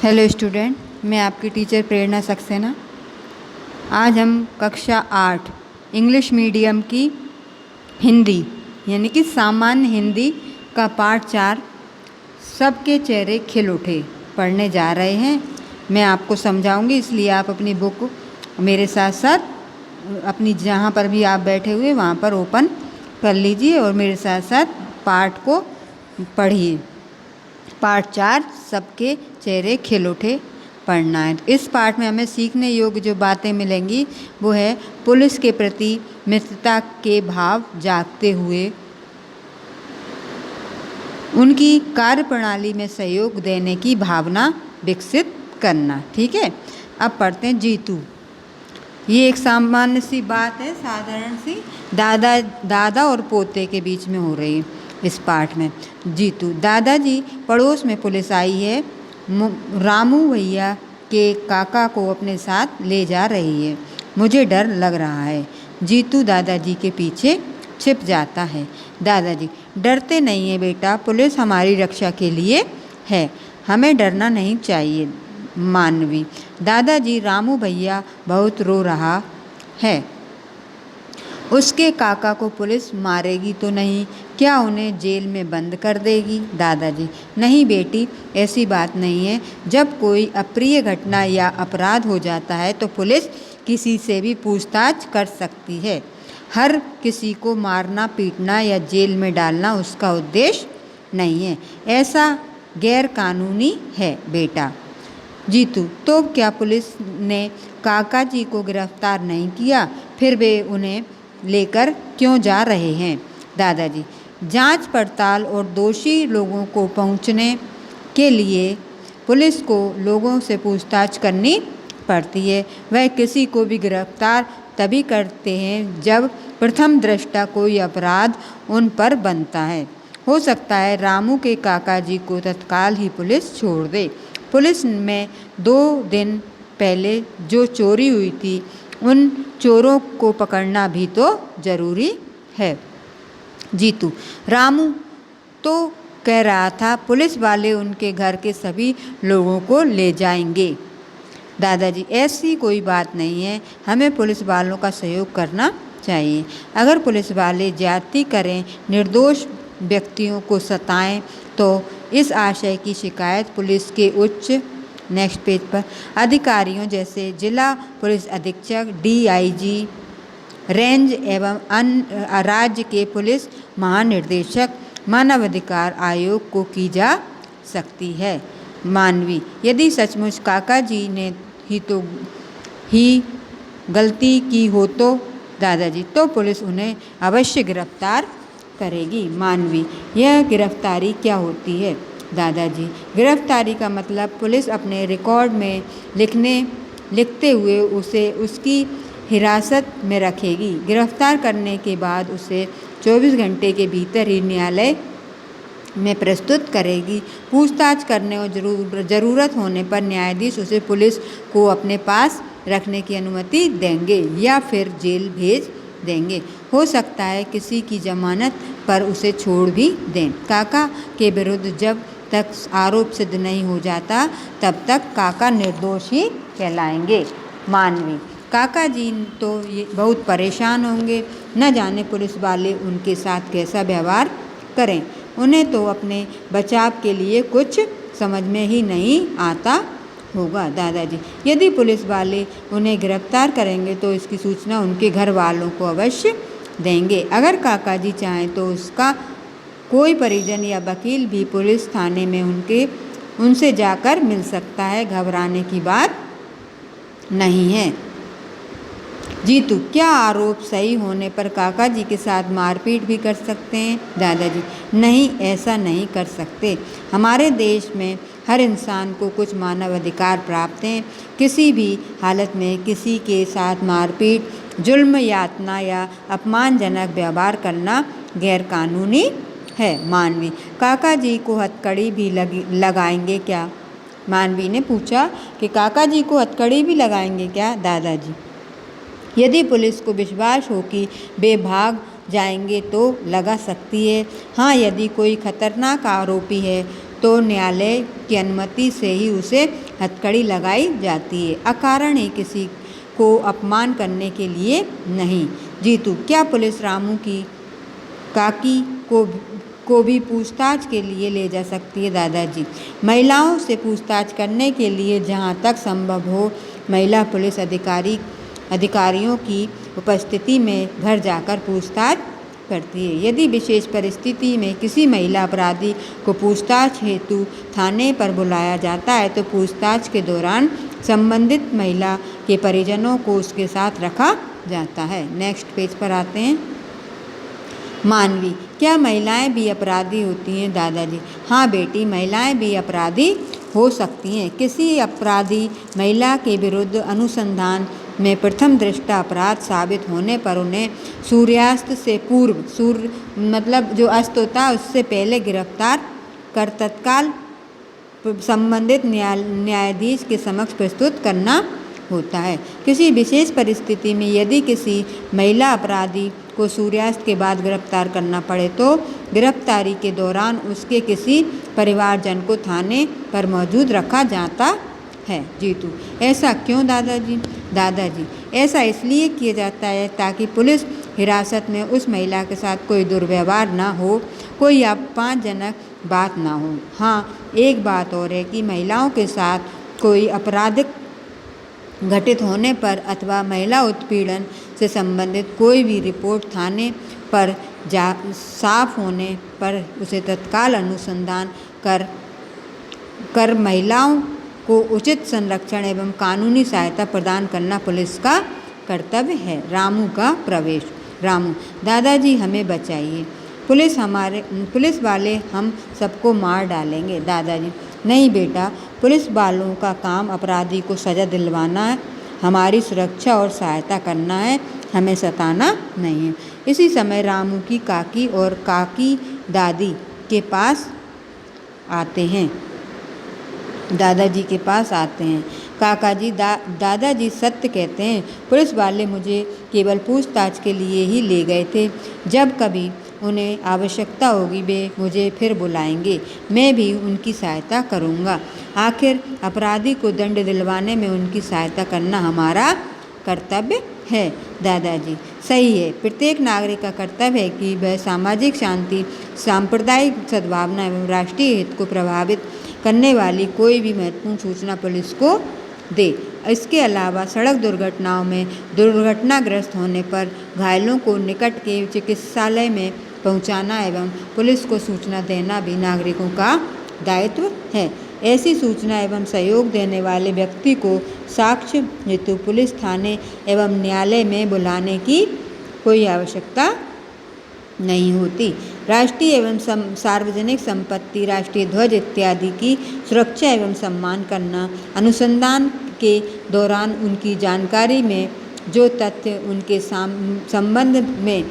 Hello student, मैं आपकी teacher प्रेरणा सक्सेना। आज हम कक्षा 8 इंग्लिश मीडियम की हिंदी यानी कि सामान्य हिंदी का पाठ 4 सबके चेहरे खिल उठे पढ़ने जा रहे हैं। मैं आपको समझाऊंगी, इसलिए आप अपनी बुक मेरे साथ साथ अपनी जहाँ पर भी आप बैठे हुए वहाँ पर ओपन कर लीजिए और मेरे साथ साथ पाठ को पढ़िए। पाठ 4 सबके चेहरे खिल उठे पढ़ना है। इस पाठ में हमें सीखने योग्य जो बातें मिलेंगी वो है पुलिस के प्रति मित्रता के भाव जागते हुए, उनकी कार्यप्रणाली में सहयोग देने की भावना विकसित करना। ठीक है, अब पढ़ते हैं जीतू। ये एक सामान्य सी बात है, साधारण सी, दादा और पोते के बीच में हो रही है इस पाठ में। जीतू, दादाजी पड़ोस में पुलिस आई है, रामू भैया के काका को अपने साथ ले जा रही है, मुझे डर लग रहा है। जीतू दादाजी के पीछे छिप जाता है। दादाजी, डरते नहीं है बेटा, पुलिस हमारी रक्षा के लिए है, हमें डरना नहीं चाहिए। मानवी, दादाजी रामू भैया बहुत रो रहा है, उसके काका को पुलिस मारेगी तो नहीं, क्या उन्हें जेल में बंद कर देगी? दादाजी, नहीं बेटी, ऐसी बात नहीं है। जब कोई अप्रिय घटना या अपराध हो जाता है तो पुलिस किसी से भी पूछताछ कर सकती है। हर किसी को मारना, पीटना या जेल में डालना उसका उद्देश्य नहीं है, ऐसा गैर कानूनी है बेटा। जीतू, तो क्या पुलिस ने काका जी को गिरफ्तार नहीं किया, फिर वे उन्हें लेकर क्यों जा रहे हैं? दादाजी, जांच पड़ताल और दोषी लोगों को पहुंचने के लिए पुलिस को लोगों से पूछताछ करनी पड़ती है। वह किसी को भी गिरफ्तार तभी करते हैं जब प्रथम दृष्टया कोई अपराध उन पर बनता है। हो सकता है रामू के काका जी को तत्काल ही पुलिस छोड़ दे। पुलिस में 2 दिन पहले जो चोरी हुई थी, उन चोरों को पकड़ना भी तो जरूरी है। जीतू, रामू तो कह रहा था पुलिस वाले उनके घर के सभी लोगों को ले जाएंगे। दादाजी, ऐसी कोई बात नहीं है, हमें पुलिस वालों का सहयोग करना चाहिए। अगर पुलिस वाले ज्यादती करें, निर्दोष व्यक्तियों को सताएं, तो इस आशय की शिकायत पुलिस के उच्च नेक्स्ट पेज पर अधिकारियों जैसे जिला पुलिस अधीक्षक, DIG, रेंज एवं अन्य राज्य के पुलिस महानिर्देशक, मानवाधिकार आयोग को की जा सकती है। मानवी, यदि सचमुच काका जी ने ही गलती की हो तो? दादाजी, तो पुलिस उन्हें अवश्य गिरफ्तार करेगी। मानवी, यह गिरफ्तारी क्या होती है? दादाजी, गिरफ्तारी का मतलब पुलिस अपने रिकॉर्ड में लिखते हुए उसे उसकी हिरासत में रखेगी। गिरफ्तार करने के बाद उसे 24 घंटे के भीतर ही न्यायालय में प्रस्तुत करेगी। पूछताछ करने और ज़रूरत होने पर न्यायाधीश उसे पुलिस को अपने पास रखने की अनुमति देंगे या फिर जेल भेज देंगे। हो सकता है किसी की जमानत पर उसे छोड़ भी दें। काका के विरुद्ध जब तक आरोप सिद्ध नहीं हो जाता तब तक काका निर्दोष ही कहलाएंगे। मानवी, काका जी तो ये बहुत परेशान होंगे, न जाने पुलिस वाले उनके साथ कैसा व्यवहार करें, उन्हें तो अपने बचाव के लिए कुछ समझ में ही नहीं आता होगा। दादाजी, यदि पुलिस वाले उन्हें गिरफ्तार करेंगे तो इसकी सूचना उनके घर वालों को अवश्य देंगे। अगर काका जी चाहें तो उसका कोई परिजन या वकील भी पुलिस थाने में उनसे जाकर मिल सकता है, घबराने की बात नहीं है। जीतू, क्या आरोप सही होने पर काका जी के साथ मारपीट भी कर सकते हैं? दादाजी, नहीं, ऐसा नहीं कर सकते। हमारे देश में हर इंसान को कुछ मानव अधिकार प्राप्त हैं। किसी भी हालत में किसी के साथ मारपीट, जुल्म, यातना या अपमानजनक व्यवहार करना गैरकानूनी है। मानवी, काका जी को हथकड़ी भी लगाएंगे क्या? मानवी ने पूछा कि काका जी को हथकड़ी भी लगाएंगे क्या? दादाजी, यदि पुलिस को विश्वास हो कि वे भाग जाएंगे तो लगा सकती है। हाँ, यदि कोई खतरनाक आरोपी है तो न्यायालय की अनुमति से ही उसे हथकड़ी लगाई जाती है, अकारण ही किसी को अपमान करने के लिए नहीं। जीतू, क्या पुलिस रामू की काकी को भी पूछताछ के लिए ले जा सकती है? दादाजी, महिलाओं से पूछताछ करने के लिए जहां तक संभव हो महिला पुलिस अधिकारियों की उपस्थिति में घर जाकर पूछताछ करती है। यदि विशेष परिस्थिति में किसी महिला अपराधी को पूछताछ हेतु थाने पर बुलाया जाता है तो पूछताछ के दौरान संबंधित महिला के परिजनों को उसके साथ रखा जाता है। नेक्स्ट पेज पर आते हैं। मानवी, क्या महिलाएं भी अपराधी होती हैं? दादाजी, हाँ बेटी, महिलाएं भी अपराधी हो सकती हैं। किसी अपराधी महिला के विरुद्ध अनुसंधान में प्रथम दृष्टा अपराध साबित होने पर उन्हें सूर्यास्त से पूर्व, सूर्य मतलब जो अस्त होता है उससे पहले गिरफ्तार कर तत्काल संबंधित न्यायाधीश के समक्ष प्रस्तुत करना होता है। किसी विशेष परिस्थिति में यदि किसी महिला अपराधी को सूर्यास्त के बाद गिरफ्तार करना पड़े तो गिरफ्तारी के दौरान उसके किसी परिवारजन को थाने पर मौजूद रखा जाता है। जीतू, ऐसा क्यों? दादाजी, ऐसा इसलिए किया जाता है ताकि पुलिस हिरासत में उस महिला के साथ कोई दुर्व्यवहार ना हो, कोई अपमानजनक बात ना हो। हाँ, एक बात और है कि महिलाओं के साथ कोई आपराधिक घटित होने पर अथवा महिला उत्पीड़न से संबंधित कोई भी रिपोर्ट थाने पर साफ होने पर उसे तत्काल अनुसंधान कर महिलाओं को उचित संरक्षण एवं कानूनी सहायता प्रदान करना पुलिस का कर्तव्य है। रामू का प्रवेश। रामू, दादाजी हमें बचाइए, पुलिस वाले हम सबको मार डालेंगे। दादाजी, नहीं बेटा, पुलिस वालों का काम अपराधी को सजा दिलवाना है, हमारी सुरक्षा और सहायता करना है, हमें सताना नहीं है। इसी समय रामू की काकी और काकी दादी के पास आते हैं, दादाजी के पास आते हैं। काका जी, दादाजी सत्य कहते हैं, पुलिस वाले मुझे केवल पूछताछ के लिए ही ले गए थे। जब कभी उन्हें आवश्यकता होगी वे मुझे फिर बुलाएंगे, मैं भी उनकी सहायता करूंगा। आखिर अपराधी को दंड दिलवाने में उनकी सहायता करना हमारा कर्तव्य है। दादाजी, सही है, प्रत्येक नागरिक का कर्तव्य है कि वह सामाजिक शांति, सांप्रदायिक सद्भावना एवं राष्ट्रीय हित को प्रभावित करने वाली कोई भी महत्वपूर्ण सूचना पुलिस को दे। इसके अलावा सड़क दुर्घटनाओं में दुर्घटनाग्रस्त होने पर घायलों को निकट के चिकित्सालय में पहुंचाना एवं पुलिस को सूचना देना भी नागरिकों का दायित्व है। ऐसी सूचना एवं सहयोग देने वाले व्यक्ति को साक्ष्य हेतु पुलिस थाने एवं न्यायालय में बुलाने की कोई आवश्यकता नहीं होती। राष्ट्रीय एवं सार्वजनिक संपत्ति, राष्ट्रीय ध्वज इत्यादि की सुरक्षा एवं सम्मान करना, अनुसंधान के दौरान उनकी जानकारी में जो तथ्य उनके संबंध में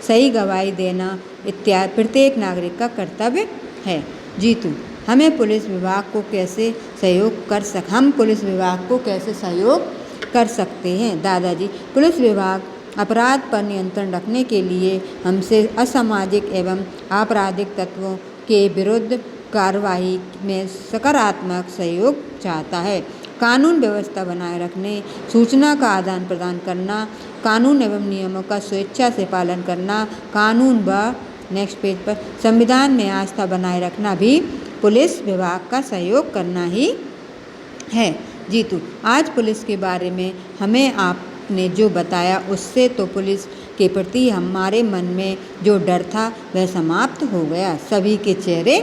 सही गवाही देना इत्यादि प्रत्येक नागरिक का कर्तव्य है। जीतू, हम पुलिस विभाग को कैसे सहयोग कर सकते हैं? दादाजी, पुलिस विभाग अपराध पर नियंत्रण रखने के लिए हमसे असामाजिक एवं आपराधिक तत्वों के विरुद्ध कार्रवाई में सकारात्मक सहयोग चाहता है। कानून व्यवस्था बनाए रखने, सूचना का आदान प्रदान करना, कानून एवं नियमों का स्वेच्छा से पालन करना, कानून व नेक्स्ट पेज पर संविधान में आस्था बनाए रखना भी पुलिस विभाग का सहयोग करना ही है। जीतू, आज पुलिस के बारे में हमें आपने जो बताया उससे तो पुलिस के प्रति हमारे मन में जो डर था वह समाप्त हो गया, सभी के चेहरे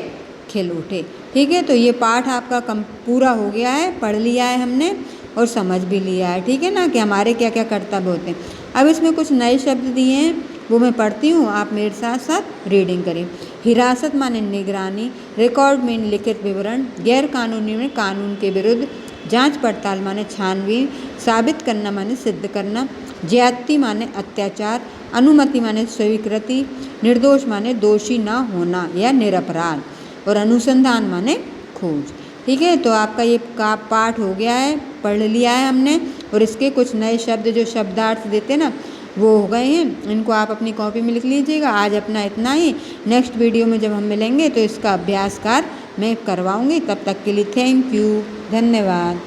खिल उठे। ठीक है, तो ये पाठ आपका पूरा हो गया है, पढ़ लिया है हमने और समझ भी लिया है। ठीक है ना, कि हमारे क्या क्या कर्तव्य होते हैं। अब इसमें कुछ नए शब्द दिए हैं, वो मैं पढ़ती हूँ, आप मेरे साथ साथ रीडिंग करें। हिरासत माने निगरानी, रिकॉर्ड में लिखित विवरण, गैर कानूनी में कानून के विरुद्ध, जांच पड़ताल माने छानबीन, साबित करना माने सिद्ध करना, ज्यादती माने अत्याचार, अनुमति माने स्वीकृति, निर्दोष माने दोषी न होना या निरपराध, और अनुसंधान माने खोज। ठीक है, तो आपका ये पाठ हो गया है, पढ़ लिया है हमने, और इसके कुछ नए शब्द जो शब्दार्थ देते ना वो हो गए हैं, इनको आप अपनी कॉपी में लिख लीजिएगा। आज अपना इतना ही, नेक्स्ट वीडियो में जब हम मिलेंगे तो इसका अभ्यास कार्य मैं करवाऊँगी। तब तक के लिए थैंक यू, धन्यवाद।